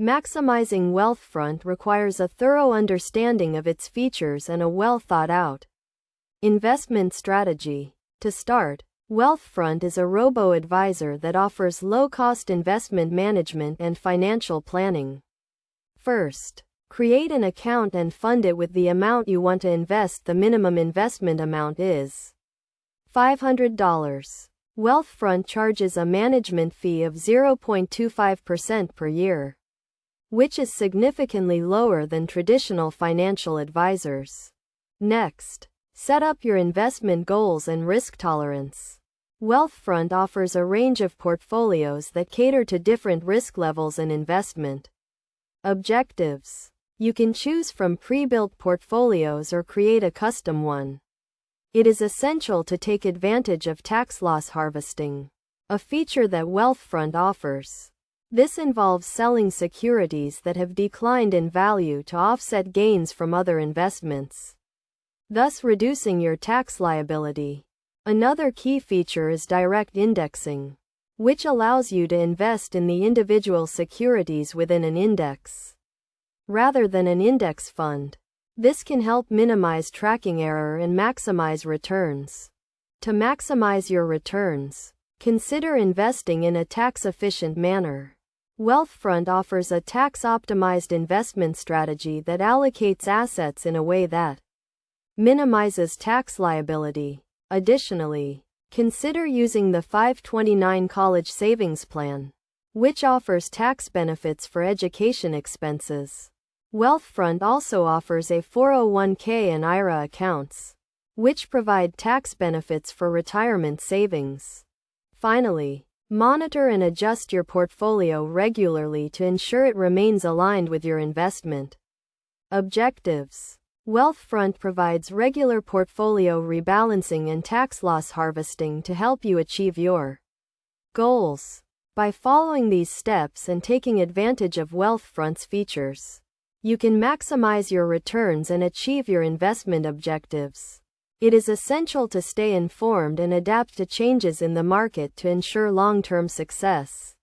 Maximizing Wealthfront requires a thorough understanding of its features and a well-thought-out investment strategy. To start, Wealthfront is a robo-advisor that offers low-cost investment management and financial planning. First, create an account and fund it with the amount you want to invest. The minimum investment amount is $500. Wealthfront charges a management fee of 0.25% per year, which is significantly lower than traditional financial advisors. Next, set up your investment goals and risk tolerance. Wealthfront offers a range of portfolios that cater to different risk levels and investment objectives. You can choose from pre-built portfolios or create a custom one. It is essential to take advantage of tax loss harvesting, a feature that Wealthfront offers. This involves selling securities that have declined in value to offset gains from other investments, thus reducing your tax liability. Another key feature is direct indexing, which allows you to invest in the individual securities within an index, rather than an index fund. This can help minimize tracking error and maximize returns. To maximize your returns, consider investing in a tax-efficient manner. Wealthfront offers a tax-optimized investment strategy that allocates assets in a way that minimizes tax liability. Additionally, consider using the 529 College Savings Plan, which offers tax benefits for education expenses. Wealthfront also offers a 401k and IRA accounts, which provide tax benefits for retirement savings. Finally, monitor and adjust your portfolio regularly to ensure it remains aligned with your investment objectives. Wealthfront provides regular portfolio rebalancing and tax loss harvesting to help you achieve your goals. By following these steps and taking advantage of Wealthfront's features, you can maximize your returns and achieve your investment objectives. It is essential to stay informed and adapt to changes in the market to ensure long-term success.